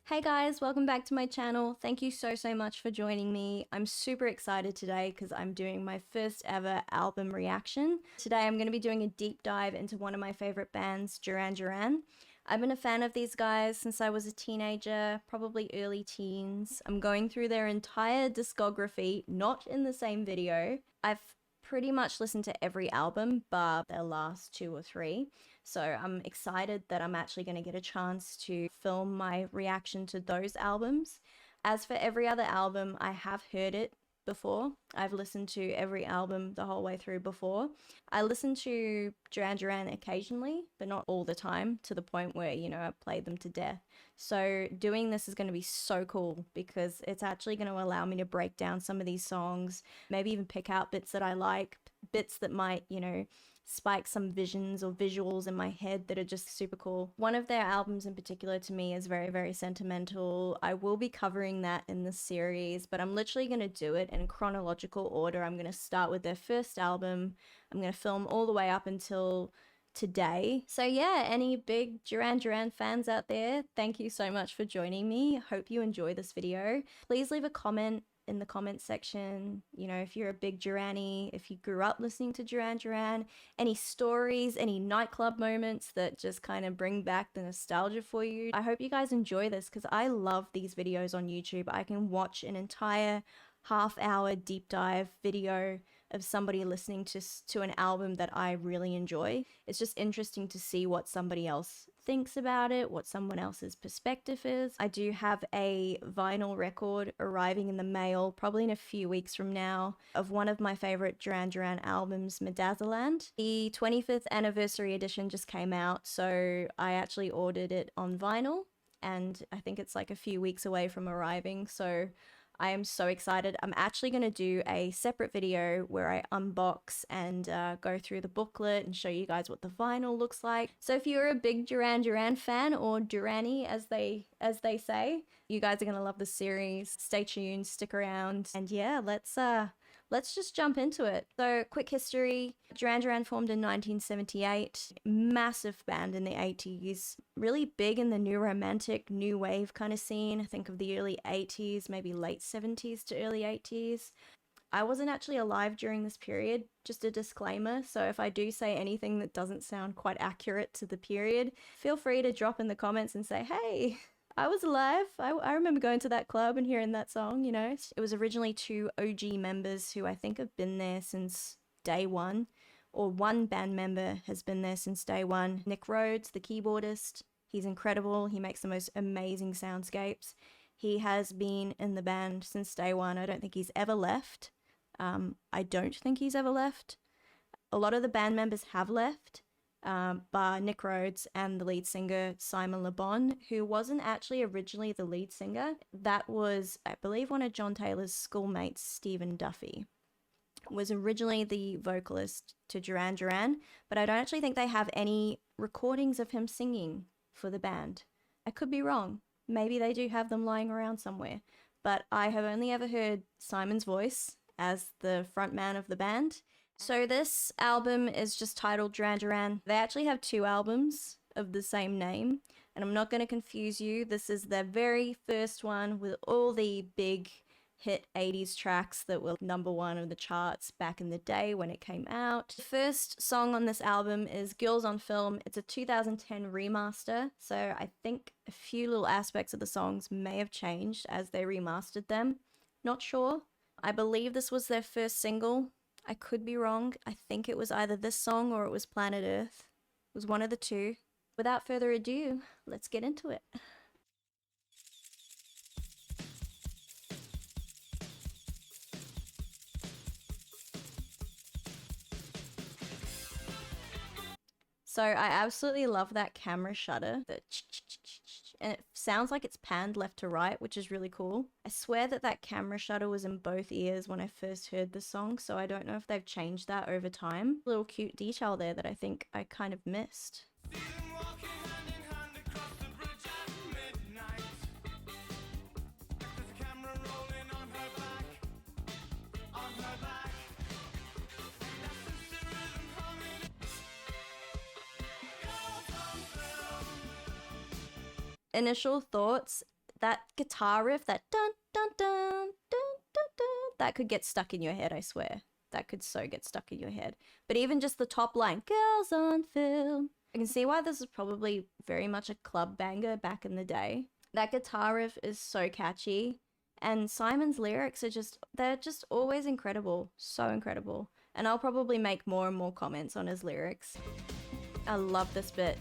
Hey guys, welcome back to my channel. Thank you so much for joining me. I'm super excited today because I'm doing my first ever album reaction. Today I'm going to be doing a deep dive into one of my favorite bands, Duran Duran. I've been a fan of these guys since I was a teenager, probably early teens. I'm going through their entire discography, not in the same video. I've pretty much listened to every album bar their last two or three. So I'm excited that I'm actually going to get a chance to film my reaction to those albums. As for every other album, I have heard it before. I've listened to every album the whole way through before. I listen to Duran Duran occasionally, but not all the time, to the point where, I played them to death. So doing this is going to be so cool because it's actually going to allow me to break down some of these songs, maybe even pick out bits that I like, bits that might, spike some visions or visuals in my head that are just super cool. One of their albums in particular to me is very sentimental. I will be covering that in this series, but I'm literally going to do it in chronological order. I'm going to start with their first album. I'm going to film all the way up until today. So yeah, any big Duran Duran fans out there, thank you so much for joining me. Hope you enjoy this video. Please leave a comment in the comment section, if you're a big Duranie, if you grew up listening to Duran Duran, any stories, any nightclub moments that just kind of bring back the nostalgia for you. I hope you guys enjoy this because I love these videos on YouTube. I can watch an entire half-hour deep dive video of somebody listening to an album that I really enjoy. It's just interesting to see what somebody else thinks about it, what someone else's perspective is. I do have a vinyl record arriving in the mail probably in a few weeks from now of one of my favorite Duran Duran albums, Medazzaland. The 25th anniversary edition just came out, so I actually ordered it on vinyl and I think it's like a few weeks away from arriving, so I am so excited. I'm actually going to do a separate video where I unbox and go through the booklet and show you guys what the vinyl looks like. So if you're a big Duran Duran fan, or Duranie as they say, you guys are going to love the series. Stay tuned, stick around, and yeah, let's just jump into it. So, quick history. Duran Duran formed in 1978. Massive band in the 80s. Really big in the new romantic, new wave kind of scene. I think of the early 80s, maybe late 70s to early 80s. I wasn't actually alive during this period, just a disclaimer. So if I do say anything that doesn't sound quite accurate to the period, feel free to drop in the comments and say, hey, I was alive. I remember going to that club and hearing that song, It was originally two OG members who I think have been there since day one, or one band member has been there since day one. Nick Rhodes, the keyboardist, he's incredible. He makes the most amazing soundscapes. He has been in the band since day one. I don't think he's ever left. I don't think he's ever left. A lot of the band members have left. Bar Nick Rhodes and the lead singer Simon Le Bon, who wasn't actually originally the lead singer. That was, I believe, one of John Taylor's schoolmates, Stephen Duffy, was originally the vocalist to Duran Duran, but I don't actually think they have any recordings of him singing for the band. I could be wrong. Maybe they do have them lying around somewhere, but I have only ever heard Simon's voice as the front man of the band. So this album is just titled Duran Duran. They actually have two albums of the same name, and I'm not going to confuse you. This is their very first one with all the big hit 80s tracks that were #1 of the charts back in the day when it came out. The first song on this album is Girls on Film. It's a 2010 remaster, so I think a few little aspects of the songs may have changed as they remastered them. Not sure. I believe this was their first single. I could be wrong. I think it was either this song or it was Planet Earth. It was one of the two. Without further ado, let's get into it. So I absolutely love that camera shutter, and it sounds like it's panned left to right, which is really cool. I swear that camera shutter was in both ears when I first heard the song, so I don't know if they've changed that over time. Little cute detail there that I think I kind of missed. Initial thoughts, that guitar riff, that dun dun dun dun dun dun, that could get stuck in your head, I swear. That could so get stuck in your head. But even just the top line, girls on film. I can see why this is probably very much a club banger back in the day. That guitar riff is so catchy. And Simon's lyrics are they're just always incredible. So incredible. And I'll probably make more and more comments on his lyrics. I love this bit,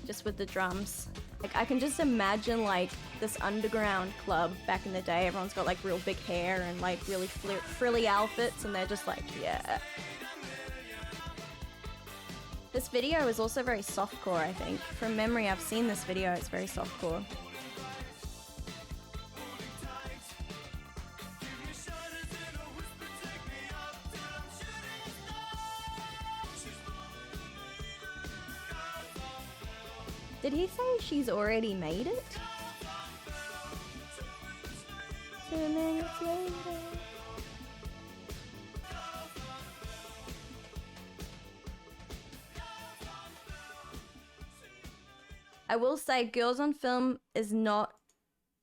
just with the drums. Like, I can just imagine, like, this underground club back in the day. Everyone's got, like, real big hair and, like, really frilly outfits, and they're just like, yeah. This video is also very softcore, I think. From memory, I've seen this video, it's very softcore. Did he say she's already made it? 2 minutes later. I will say Girls on Film is not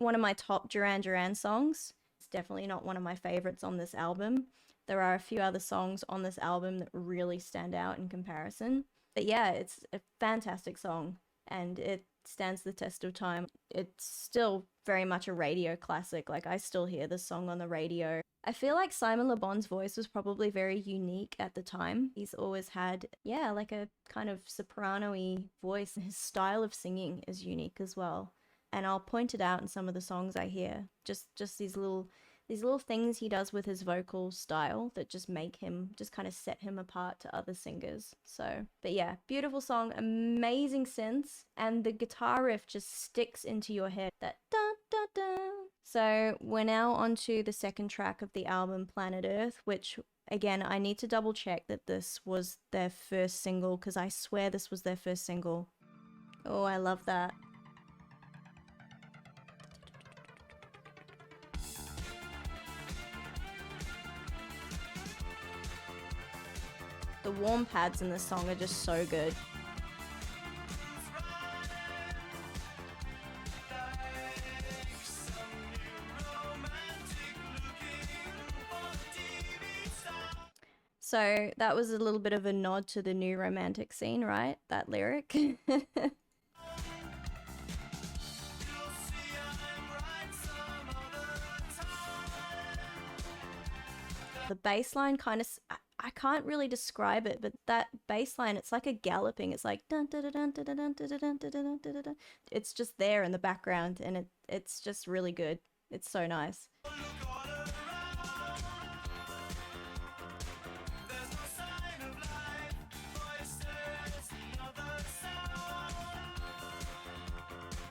one of my top Duran Duran songs. It's definitely not one of my favorites on this album. There are a few other songs on this album that really stand out in comparison. But yeah, it's a fantastic song. And it stands the test of time. It's still very much a radio classic. Like, I still hear this song on the radio. I feel like Simon Le Bon's voice was probably very unique at the time. He's always had, yeah, like a kind of soprano-y voice. And his style of singing is unique as well. And I'll point it out in some of the songs I hear. Just these little things he does with his vocal style that just make him, just kind of set him apart to other singers. So, but yeah, beautiful song, amazing synths, and the guitar riff just sticks into your head, that dun dun dun. So we're now on to the second track of the album, Planet Earth, which, again, I need to double check that this was their first single, because I swear this was their first single. Oh, I love that. The warm pads in this song are just so good. So that was a little bit of a nod to the new romantic scene, right? That lyric. The bass line kind of, I can't really describe it, but that bass line, it's like a galloping. It's like dun dun dun dun dun dun dun dun dun dun dun dun. It's just there in the background, and it's just really good. It's so nice.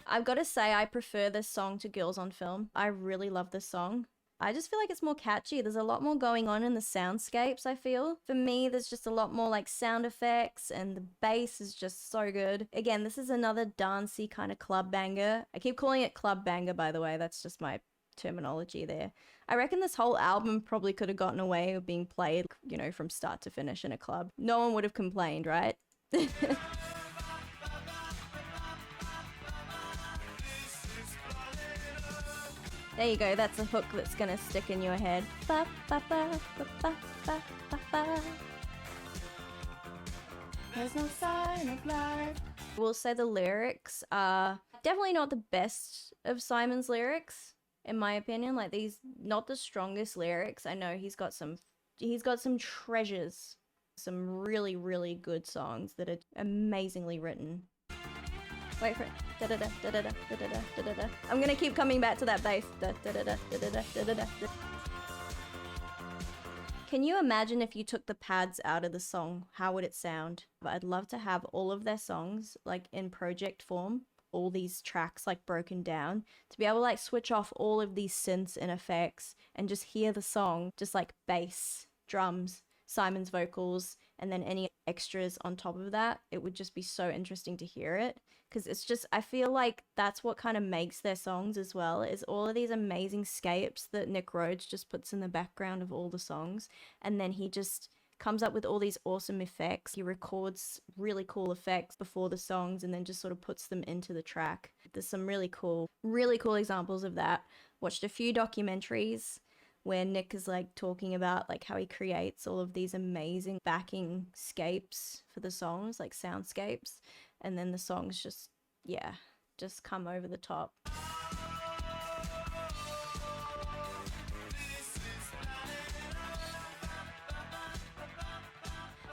I've got to say, I prefer this song to Girls on Film. I really love this song. I just feel like it's more catchy. There's a lot more going on in the soundscapes, I feel. For me, there's just a lot more like sound effects, and the bass is just so good. Again, this is another dancey kind of club banger. I keep calling it club banger, by the way. That's just my terminology there. I reckon this whole album probably could have gotten away with being played, you know, from start to finish in a club. No one would have complained, right? There you go, that's a hook that's gonna stick in your head. Ba, ba, ba, ba, ba, ba, ba, ba. There's no sign of life. I will say the lyrics are definitely not the best of Simon's lyrics, in my opinion. Like, these, not the strongest lyrics. I know he's got some treasures, some really, really good songs that are amazingly written. Wait for it. Da da da da da da da da da da. I'm gonna keep coming back to that bass. Da da da da da da da da da. Can you imagine if you took the pads out of the song? How would it sound? I'd love to have all of their songs like in project form, all these tracks like broken down, to be able to like switch off all of these synths and effects and just hear the song, just like bass, drums, Simon's vocals, and then any extras on top of that. It would just be so interesting to hear it, because it's just, I feel like that's what kind of makes their songs as well, is all of these amazing scapes that Nick Rhodes just puts in the background of all the songs, and then he just comes up with all these awesome effects. He records really cool effects before the songs and then just sort of puts them into the track. There's some really cool examples of that. Watched a few documentaries where Nick is like talking about like how he creates all of these amazing backing scapes for the songs, like soundscapes, and then the songs just come over the top.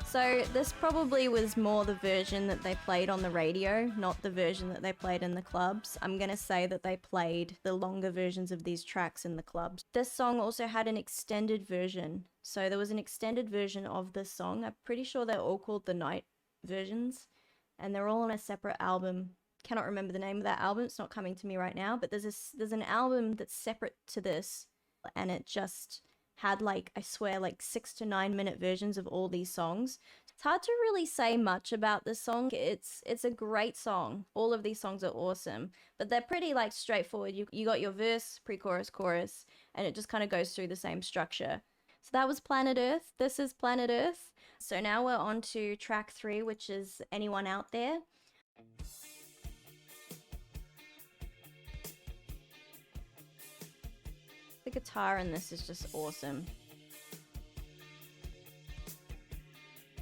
So this probably was more the version that they played on the radio, not the version that they played in the clubs. I'm gonna say that they played the longer versions of these tracks in the clubs. This song also had an extended version. So there was an extended version of this song. I'm pretty sure they're all called the night versions, and they're all on a separate album. Cannot remember the name of that album. It's not coming to me right now, but there's an album that's separate to this, and it just had like, I swear, like 6 to 9 minute versions of all these songs. It's hard to really say much about this song. It's a great song. All of these songs are awesome, but they're pretty like straightforward. You got your verse, pre-chorus, chorus, and it just kind of goes through the same structure. So that was Planet Earth. This is Planet Earth. So now we're on to track 3, which is Anyone Out There. The guitar in this is just awesome.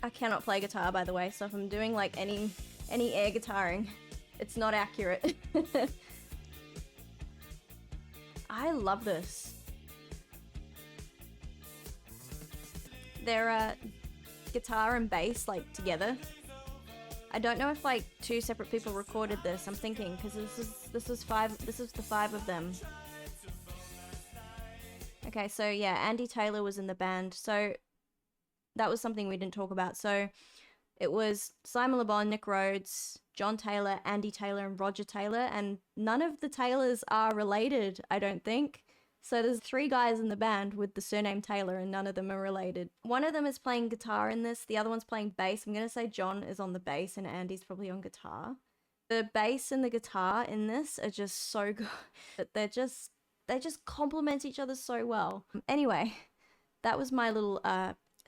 I cannot play guitar, by the way, so if I'm doing like any air guitaring, it's not accurate. I love this. They're guitar and bass like together. I don't know if like 2 separate people recorded this. I'm thinking because this is the 5 of them. Okay, so yeah, Andy Taylor was in the band, so that was something we didn't talk about. So it was Simon Le Bon, Nick Rhodes, John Taylor, Andy Taylor, and Roger Taylor, and none of the Taylors are related, I don't think. So there's 3 guys in the band with the surname Taylor, and none of them are related. One of them is playing guitar in this, the other one's playing bass. I'm going to say John is on the bass and Andy's probably on guitar. The bass and the guitar in this are just so good. They just complement each other so well. Anyway, that was my little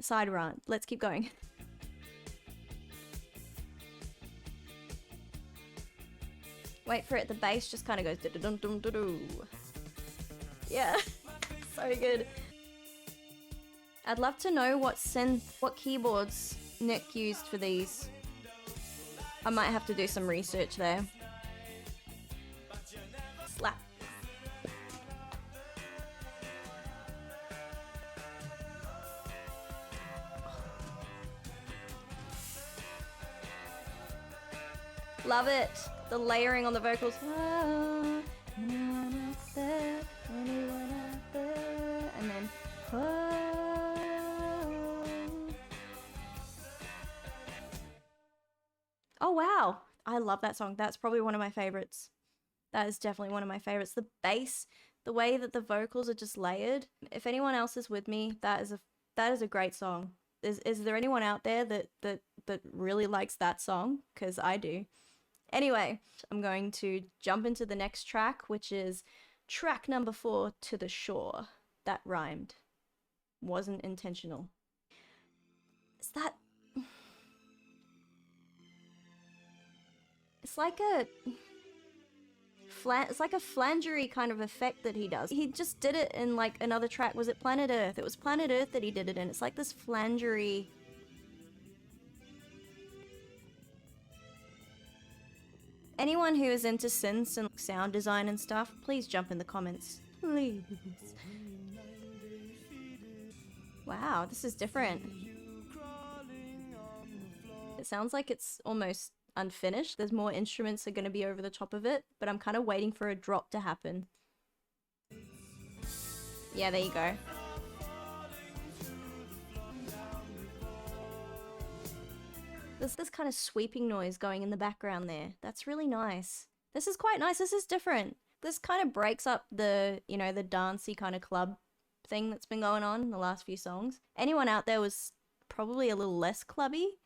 side rant. Let's keep going. Wait for it, the bass just kind of goes do-do-dum-dum-do-do. Yeah, so good. I'd love to know what keyboards Nick used for these. I might have to do some research there. Slap. Love it. The layering on the vocals. Anyone out there? Anyone out there? And then. Oh wow. I love that song. That's probably one of my favorites. That is definitely one of my favorites. The bass, the way that the vocals are just layered. If anyone else is with me, that is a great song. Is there anyone out there that really likes that song? Because I do. Anyway, I'm going to jump into the next track, which is track number 4, To the Shore. That rhymed. Wasn't intentional. Is that... It's like a flangery kind of effect that he does. He just did it in like another track. Was it Planet Earth? It was Planet Earth that he did it in. It's like this flangery... Anyone who is into synths and sound design and stuff, please jump in the comments. Please. Wow, this is different. It sounds like it's almost unfinished. There's more instruments that are going to be over the top of it, but I'm kind of waiting for a drop to happen. Yeah, there you go. There's this kind of sweeping noise going in the background there. That's really nice. This is quite nice. This is different. This kind of breaks up the, you know, the dancey kind of club thing that's been going on in the last few songs. Anyone out there was probably a little less clubby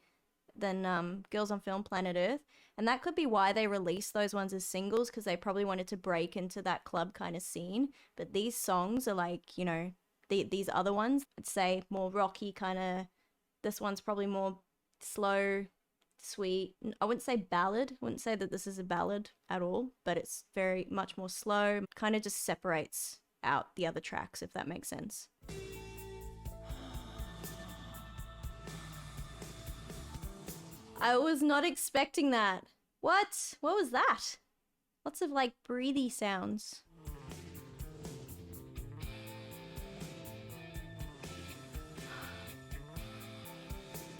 than Girls on Film, Planet Earth. And that could be why they released those ones as singles, because they probably wanted to break into that club kind of scene. But these songs are like, you know, these other ones, I'd say more rocky kind of This one's probably more slow, sweet. I wouldn't say ballad. I wouldn't say that this is a ballad at all, but it's very much more slow. Kind of just separates out the other tracks, if that makes sense. I was not expecting that. What? What was that? Lots of like breathy sounds.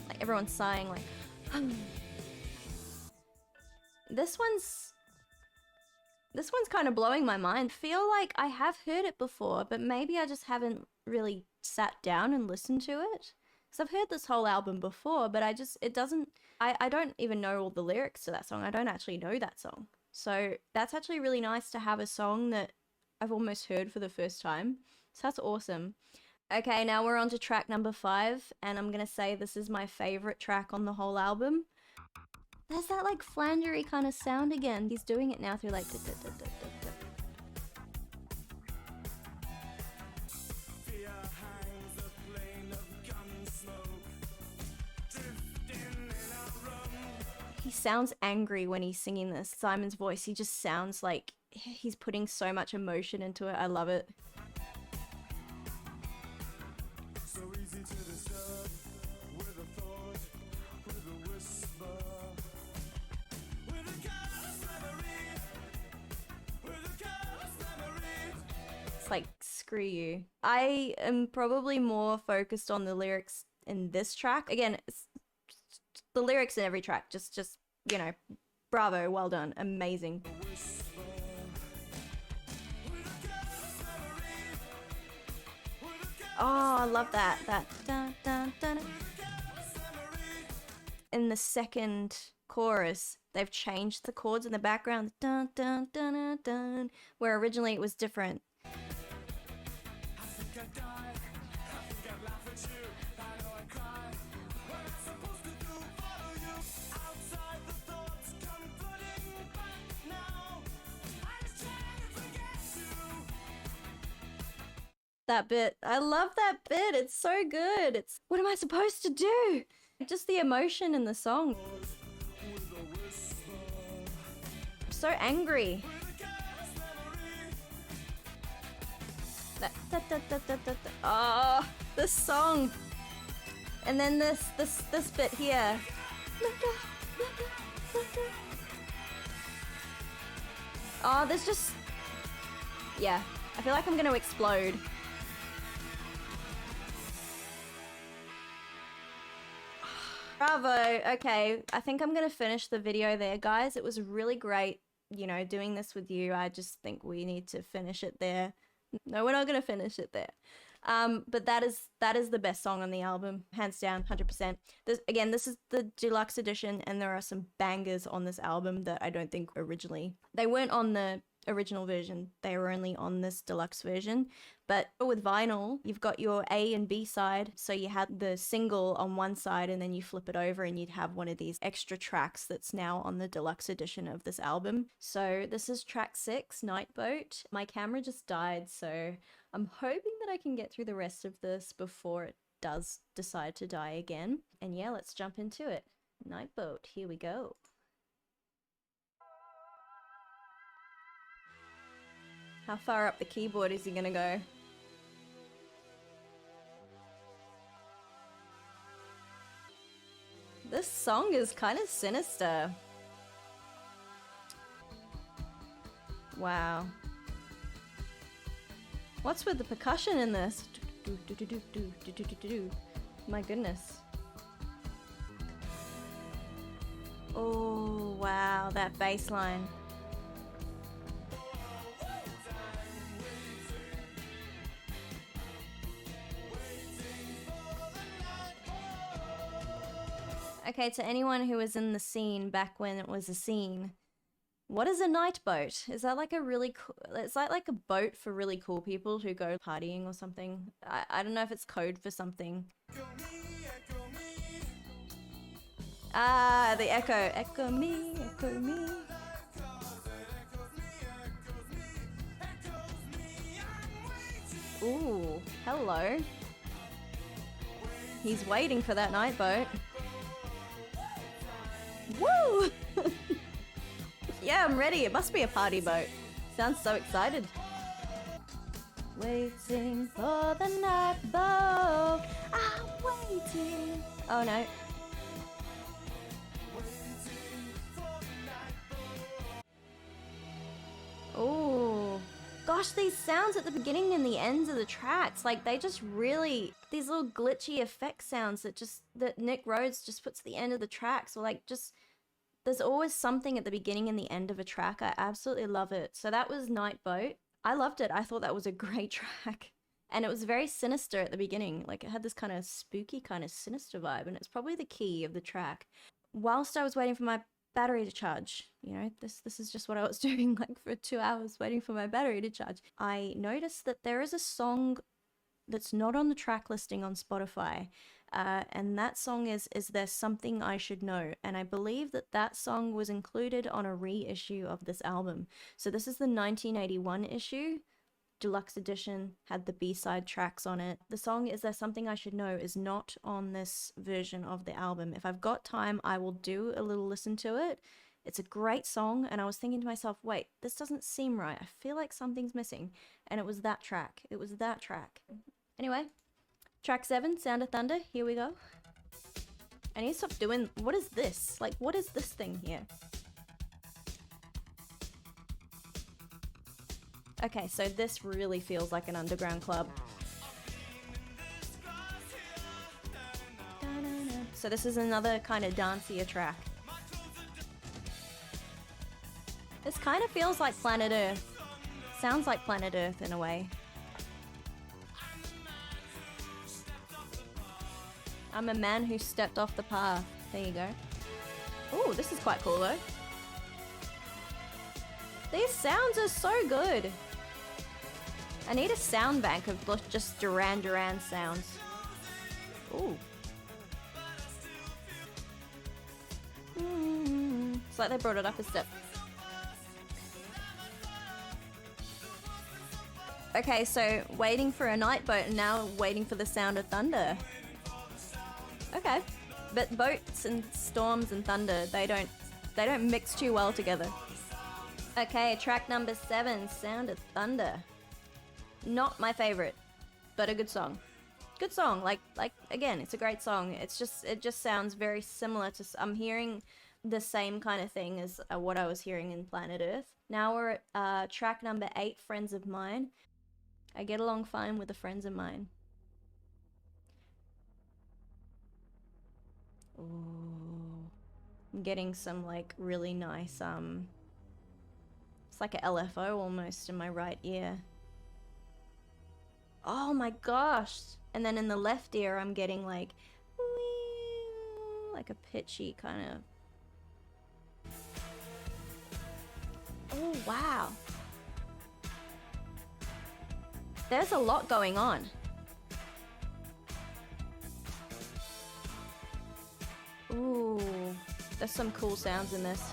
Like everyone's sighing like This one's kind of blowing my mind. Feel like I have heard it before, but maybe I just haven't really sat down and listened to it. Because I've heard this whole album before, but I don't even know all the lyrics to that song. I don't actually know that song. So that's actually really nice to have a song that I've almost heard for the first time. So that's awesome. Okay, now we're on to track number 5, and I'm gonna say this is my favorite track on the whole album. There's that like flangery kind of sound again. He's doing it now through like He sounds angry when he's singing this. Simon's voice, he just sounds like he's putting so much emotion into it. I love it. So easy to disturb with a thought, with a whisper, with a careless memory, with a careless memory. It's like, screw you. I am probably more focused on the lyrics in this track. Again, it's the lyrics in every track, just you know, bravo, well done, amazing. Oh, I love that dun, dun, dun. In the second chorus, they've changed the chords in the background, dun, dun, dun, dun, dun, where originally it was different. That bit, I love that bit, it's so good. It's, what am I supposed to do? Just the emotion in the song. I'm so angry. Oh, this song. And then this bit here. Oh, there's just, yeah, I feel like I'm gonna explode. Bravo. Okay, I think I'm gonna finish the video there, guys. It was really great, you know, doing this with you. I just think we need to finish it there. No, we're not gonna finish it there. But that is the best song on the album, hands down, 100%. This is the deluxe edition, and there are some bangers on this album that I don't think originally, they weren't on the original version, they were only on this deluxe version. But with vinyl, you've got your A and B side, so you had the single on one side and then you flip it over and you'd have one of these extra tracks that's now on the deluxe edition of this album. So this is track 6, Night Boat. My camera just died, so I'm hoping that I can get through the rest of this before it does decide to die again. And yeah, let's jump into it. Night Boat, here we go. How far up the keyboard is he gonna go? This song is kind of sinister. Wow. What's with the percussion in this? My goodness. Oh, wow, that bass line. Okay, to anyone who was in the scene back when it was a scene, what is a night boat? Is that like a really cool, it's like a boat for really cool people who go partying or something? I don't know if it's code for something. Ah, the echo. Echo me, echo me. Ooh, hello. He's waiting for that night boat. Woo! Yeah, I'm ready. It must be a party boat. Sounds so excited. Waiting for the night boat. I'm waiting. Oh no. Oh. Gosh, these sounds at the beginning and the ends of the tracks, like they just really, these little glitchy effect sounds that Nick Rhodes just puts at the end of the tracks, or like just, there's always something at the beginning and the end of a track. I absolutely love it. So that was Night Boat. I loved it. I thought that was a great track. And it was very sinister at the beginning. Like it had this kind of spooky, kind of sinister vibe, and it's probably the key of the track. Whilst I was waiting for my battery to charge, you know, this is just what I was doing like for 2 hours waiting for my battery to charge, I noticed that there is a song that's not on the track listing on Spotify, and that song is There Something I Should Know, and I believe that song was included on a reissue of this album. So this is the 1981 issue. Deluxe edition, had the B-side tracks on it. The song Is There Something I Should Know is not on this version of the album. If I've got time, I will do a little listen to it. It's a great song, and I was thinking to myself, wait, this doesn't seem right. I feel like something's missing. And it was that track. It was that track. Anyway, track 7, Sound of Thunder, here we go. I need to stop doing, what is this? Like, what is this thing here? Okay, so this really feels like an underground club. So this is another kind of dancier track. This kind of feels like Planet Earth. Sounds like Planet Earth in a way. I'm a man who stepped off the path. There you go. Ooh, this is quite cool though. These sounds are so good. I need a sound bank of just Duran Duran sounds. Ooh. It's like they brought it up a step. Okay, so waiting for a night boat and now waiting for the sound of thunder. Okay. But boats and storms and thunder, they don't mix too well together. Okay, track number 7, Sound of Thunder. Not my favorite, but a good song. Good song, like again, it's a great song. It just sounds very similar to, I'm hearing the same kind of thing as what I was hearing in Planet Earth. Now we're at track number 8, Friends of Mine. I get along fine with the friends of mine. Ooh. I'm getting some like really nice, it's like a LFO almost in my right ear. Oh my gosh. And then in the left ear, I'm getting like a pitchy kind of. Oh, wow. There's a lot going on. Ooh, there's some cool sounds in this.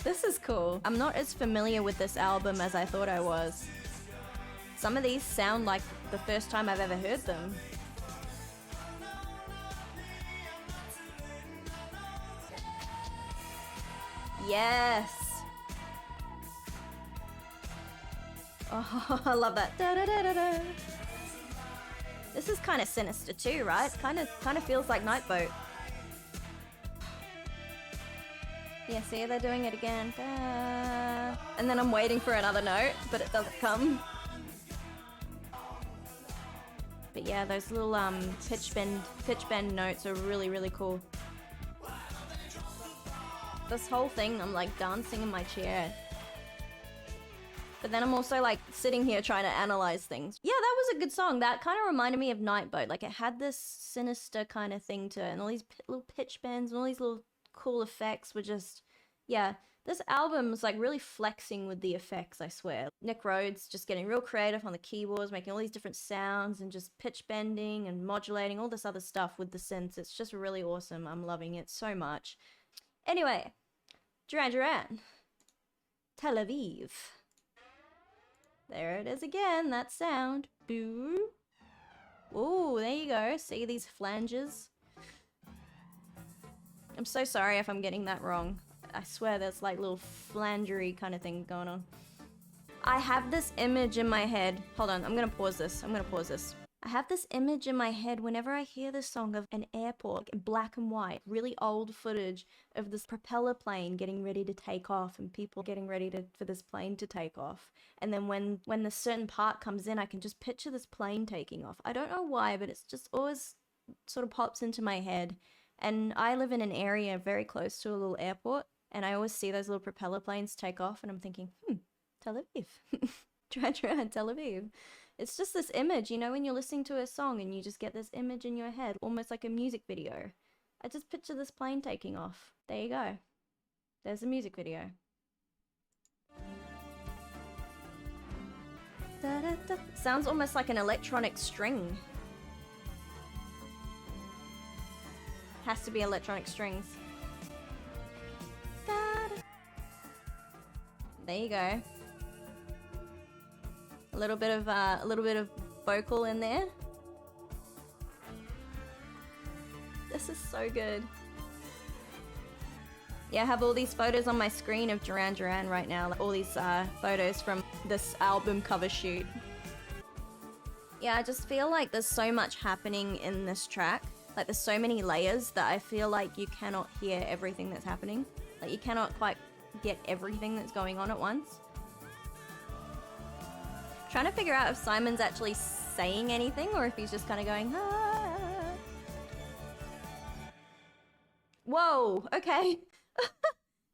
This is cool. I'm not as familiar with this album as I thought I was. Some of these sound like the first time I've ever heard them. Yes. Oh, I love that. Da, da, da, da, da. This is kind of sinister too, right? Kind of feels like Night Boat. Yeah, see, they're doing it again. Da. And then I'm waiting for another note, but it doesn't come. But yeah, those little pitch bend notes are really, really cool. This whole thing, I'm like dancing in my chair. But then I'm also like sitting here trying to analyze things. Yeah, that was a good song. That kind of reminded me of Night Boat. Like it had this sinister kind of thing to it, and all these little pitch bends and all these little cool effects were just, yeah. This album was like really flexing with the effects, I swear. Nick Rhodes just getting real creative on the keyboards, making all these different sounds and just pitch bending and modulating all this other stuff with the synths. It's just really awesome. I'm loving it so much. Anyway, Duran Duran, Tel Aviv. There it is again, that sound. Boo. Ooh, there you go. See these flanges? I'm so sorry if I'm getting that wrong. I swear there's like little flangery kind of thing going on. I have this image in my head. Hold on, I'm gonna pause this. I have this image in my head whenever I hear this song of an airport, black and white, really old footage of this propeller plane getting ready to take off and people getting ready for this plane to take off. And then when the certain part comes in, I can just picture this plane taking off. I don't know why, but it's just always sort of pops into my head. And I live in an area very close to a little airport, and I always see those little propeller planes take off, and I'm thinking, Tel Aviv. Duran Duran, Tel Aviv. It's just this image, you know, when you're listening to a song and you just get this image in your head, almost like a music video. I just picture this plane taking off. There you go. There's a music video. Da, da, da. Sounds almost like an electronic string. Has to be electronic strings. Da, da. There you go. A little bit of vocal in there. This is so good. Yeah, I have all these photos on my screen of Duran Duran right now. All these photos from this album cover shoot. Yeah, I just feel like there's so much happening in this track. Like there's so many layers that I feel like you cannot hear everything that's happening. Like you cannot quite get everything that's going on at once. Trying to figure out if Simon's actually saying anything or if he's just kind of going, ah. Whoa, okay.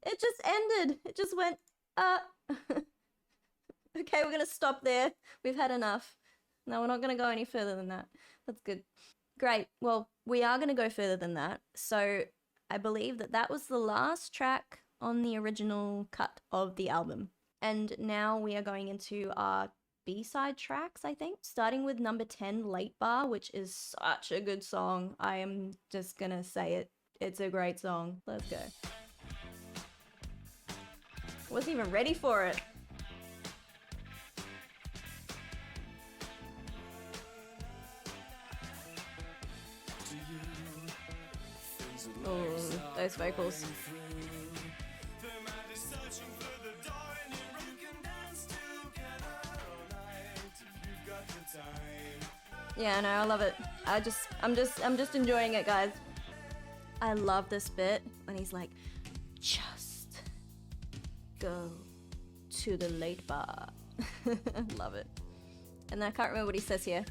It just ended. It just went, Okay, we're gonna stop there. We've had enough. No, we're not gonna go any further than that. That's good. Great. Well, we are gonna go further than that. So I believe that was the last track on the original cut of the album. And now we are going into our B-side tracks, I think, starting with number 10, Late Bar, which is such a good song. I am just gonna say it. It's a great song. Let's go. Wasn't even ready for it. Oh, those vocals. Yeah, no, I love it. I'm just enjoying it, guys. I love this bit when he's like, just go to the late bar. Love it. And then I can't remember what he says here.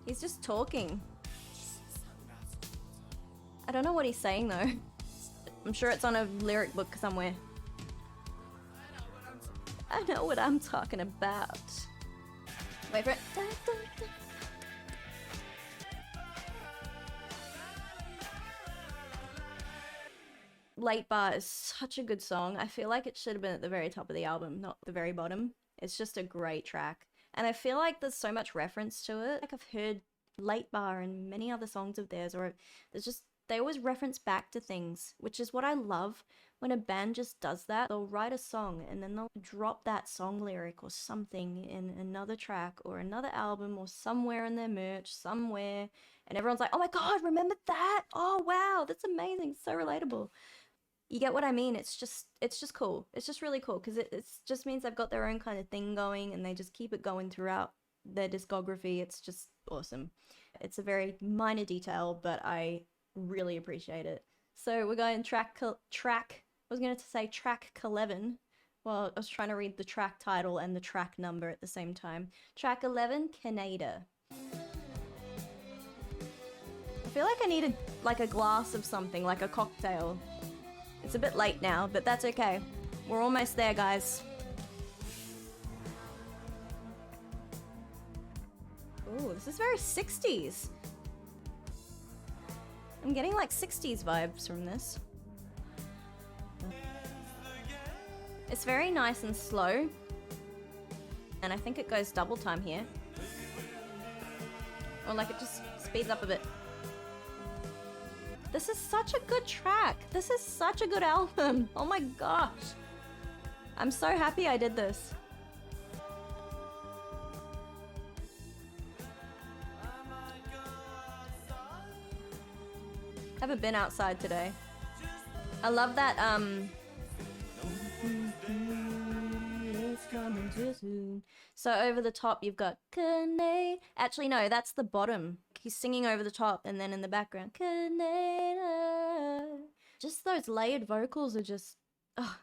He's just talking. I don't know what he's saying though. I'm sure it's on a lyric book somewhere. I know what I'm talking about. Wait for it. Da, da, da. Late Bar is such a good song. I feel like it should have been at the very top of the album, not the very bottom. It's just a great track. And I feel like there's so much reference to it. Like I've heard Late Bar and many other songs of theirs, or they always reference back to things, which is what I love. When a band just does that, they'll write a song and then they'll drop that song lyric or something in another track or another album or somewhere in their merch, somewhere. And everyone's like, oh my God, remember that? Oh, wow, that's amazing. So relatable. You get what I mean? It's just cool. It's just really cool because it just means they've got their own kind of thing going and they just keep it going throughout their discography. It's just awesome. It's a very minor detail, but I really appreciate it. So we're going track. I was going to say track 11. Well, I was trying to read the track title and the track number at the same time. Track 11, Khanada. I feel like I needed like a glass of something, like a cocktail. It's a bit late now, but that's okay. We're almost there, guys. Ooh, this is very 60s. I'm getting like 60s vibes from this. It's very nice and slow. And I think it goes double time here. Or like it just speeds up a bit. This is such a good track. This is such a good album. Oh my gosh. I'm so happy I did this. haven't been outside today. I love that, it's coming too soon. So over the top, you've got Khanada. Actually, no, that's the bottom. He's singing over the top, and then in the background, Khanada. Just those layered vocals are just, oh,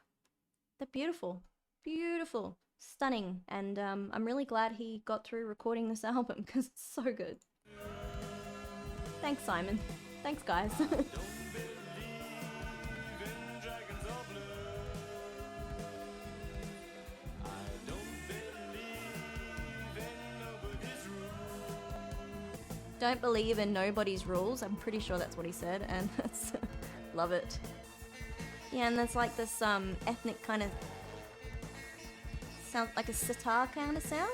they're beautiful. Beautiful. Stunning. And I'm really glad he got through recording this album, because it's so good. Thanks, Simon. Thanks, guys. Don't believe in nobody's rules. I'm pretty sure that's what he said, and that's love it. Yeah, and there's like this ethnic kind of sound, like a sitar kind of sound.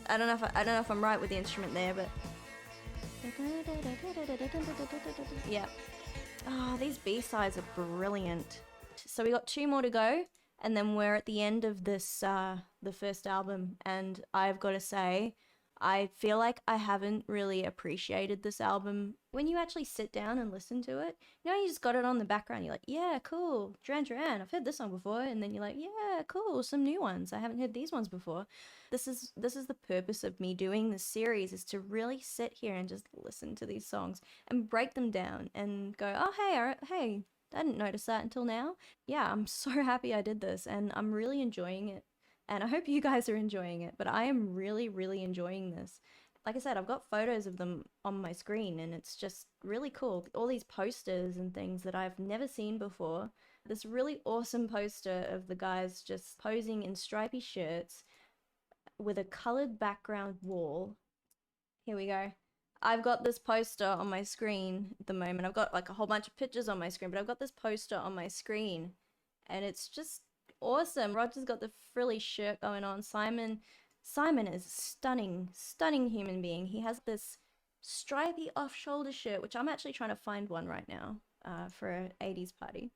I don't know if I'm right with the instrument there, but yeah. Oh, these B-sides are brilliant. So we got 2 more to go, and then we're at the end of this the first album, and I've got to say, I feel like I haven't really appreciated this album. When you actually sit down and listen to it, you know, you just got it on the background, you're like, yeah, cool, Duran Duran, I've heard this song before, and then you're like, yeah, cool, some new ones, I haven't heard these ones before. This is the purpose of me doing this series, is to really sit here and just listen to these songs and break them down and go, oh, hey, I didn't notice that until now. Yeah, I'm so happy I did this, and I'm really enjoying it. And I hope you guys are enjoying it, but I am really, really enjoying this. Like I said, I've got photos of them on my screen, and it's just really cool. All these posters and things that I've never seen before. This really awesome poster of the guys just posing in stripy shirts with a colored background wall. Here we go. I've got this poster on my screen at the moment. I've got like a whole bunch of pictures on my screen, but I've got this poster on my screen, and it's just awesome. Roger's got the frilly shirt going on. Simon is a stunning human being. He has this stripy off-shoulder shirt, which I'm actually trying to find one right now for an 80s party.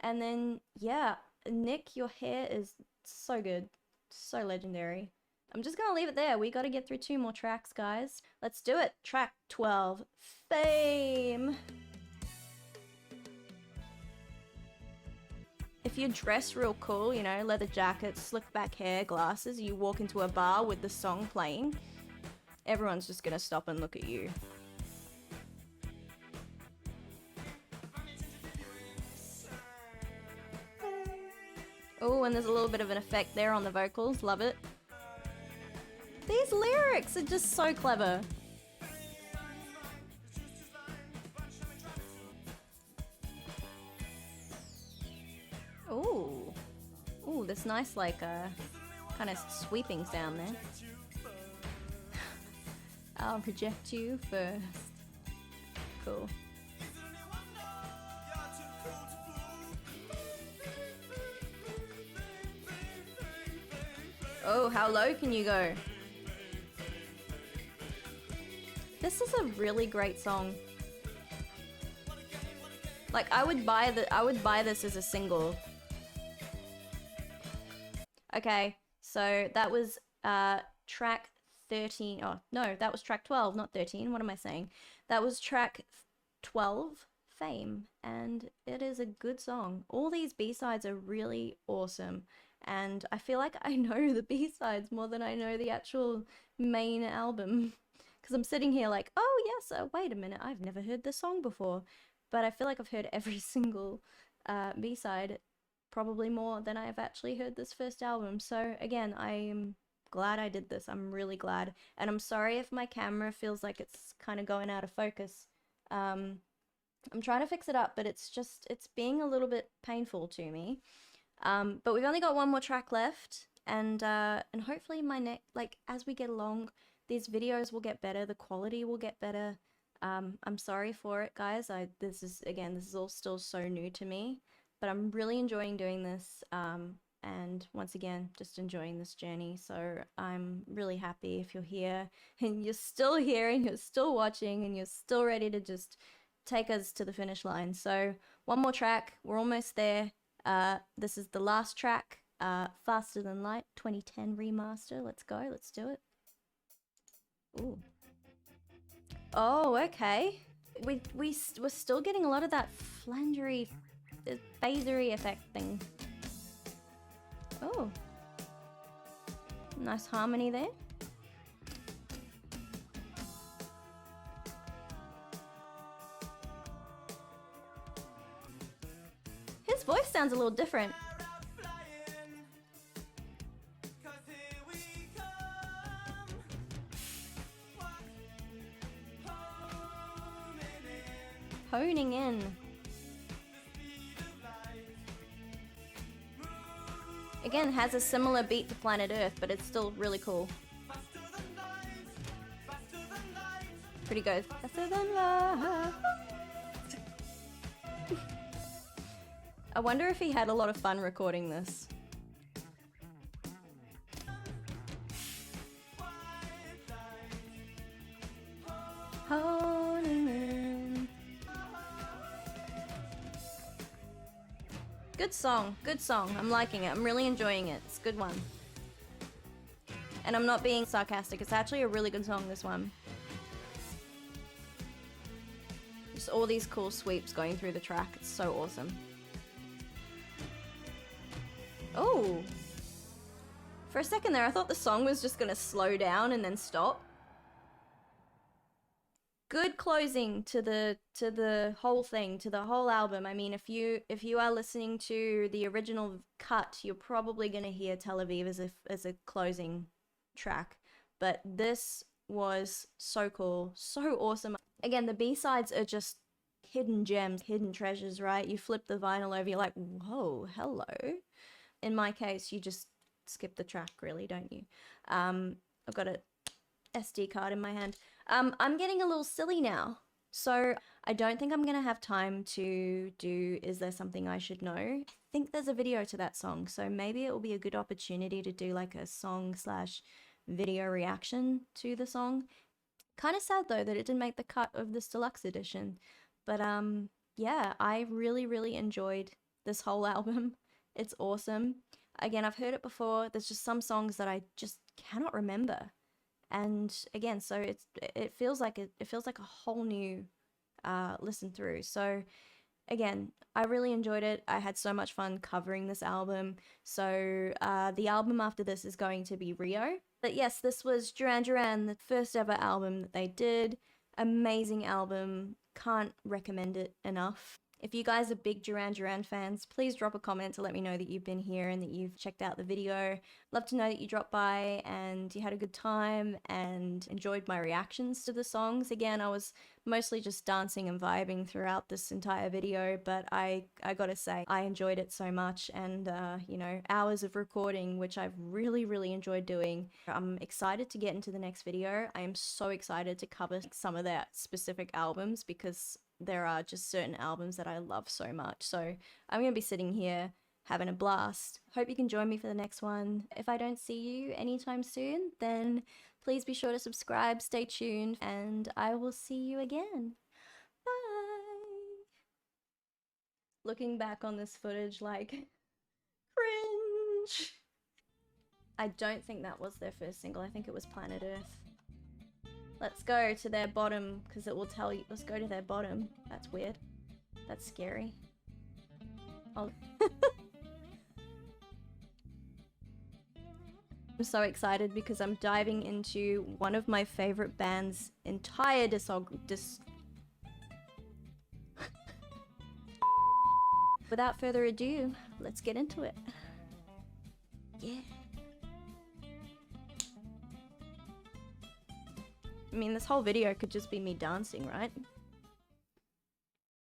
And then, yeah, Nick, your hair is so good. So legendary. I'm just gonna leave it there. We gotta get through 2 more tracks, guys. Let's do it. Track 12, Fame. If you dress real cool, you know, leather jacket, slick back hair, glasses, you walk into a bar with the song playing, everyone's just gonna stop and look at you. Oh, and there's a little bit of an effect there on the vocals, love it. These lyrics are just so clever. Ooh, this nice like kind of sweeping sound there. I'll reject you first. Cool. Oh, how low can you go? This is a really great song. Like I would buy this as a single. Okay, so that was track 13. Oh, no, that was track 12, not 13. What am I saying? That was track 12, Fame, and it is a good song. All these B-sides are really awesome, and I feel like I know the B-sides more than I know the actual main album. Because I'm sitting here like, oh yes, wait a minute, I've never heard this song before. But I feel like I've heard every single B-side, probably more than I've actually heard this first album. So again, I am glad I did this. I'm really glad. And I'm sorry if my camera feels like it's kind of going out of focus. I'm trying to fix it up, but it's being a little bit painful to me. But we've only got 1 more track left, and hopefully as we get along, these videos will get better, the quality will get better. I'm sorry for it, guys. This is all still so new to me, but I'm really enjoying doing this, and once again, just enjoying this journey. So I'm really happy if you're here, and you're still here, and you're still watching, and you're still ready to just take us to the finish line. So 1 more track, we're almost there. This is the last track, Faster Than Light, 2010 remaster. Let's go, let's do it. Ooh. Oh, okay. we're still getting a lot of that flangery, phasery effect thing. Oh, nice harmony there. His voice sounds a little different. Honing in. Again, has a similar beat to Planet Earth, but it's still really cool. Pretty good. Faster than light. I wonder if he had a lot of fun recording this. Honing in. Good song, good song. I'm liking it. I'm really enjoying it. It's a good one. And I'm not being sarcastic. It's actually a really good song, this one. Just all these cool sweeps going through the track. It's so awesome. Oh. For a second there, I thought the song was just gonna slow down and then stop. Good closing to the whole thing, to the whole album. I mean, if you are listening to the original cut, you're probably gonna hear Tel Aviv as a closing track. But this was so cool, so awesome. Again, the B-sides are just hidden gems, hidden treasures, right? You flip the vinyl over, you're like, whoa, hello. In my case, you just skip the track, really, don't you? I've got a SD card in my hand. I'm getting a little silly now. So I don't think I'm going to have time to do Is There Something I Should Know? I think there's a video to that song, so maybe it will be a good opportunity to do like a song/video reaction to the song. Kind of sad though that it didn't make the cut of this deluxe edition. But yeah, I really enjoyed this whole album. It's awesome. Again, I've heard it before. There's just some songs that I just cannot remember. And again, so it feels like a whole new listen through. So again, I really enjoyed it. I had so much fun covering this album. So the album after this is going to be Rio. But yes, this was Duran Duran, the first ever album that they did. Amazing album. Can't recommend it enough. If you guys are big Duran Duran fans, please drop a comment to let me know that you've been here and that you've checked out the video. Love to know that you dropped by and you had a good time and enjoyed my reactions to the songs. Again, I was mostly just dancing and vibing throughout this entire video, but I gotta say, I enjoyed it so much, and you know, hours of recording, which I've really enjoyed doing. I'm excited to get into the next video. I am so excited to cover some of their specific albums because there are just certain albums that I love so much. So I'm going to be sitting here having a blast. Hope you can join me for the next one. If I don't see you anytime soon, then please be sure to subscribe, stay tuned, and I will see you again. Bye! Looking back on this footage like, cringe! I don't think that was their first single. I think it was Planet Earth. Let's go to their bottom, because it will tell you. Let's go to their bottom. That's weird. That's scary. Oh. I'm so excited because I'm diving into one of my favorite band's entire Without further ado, let's get into it. Yeah. I mean, this whole video could just be me dancing, right?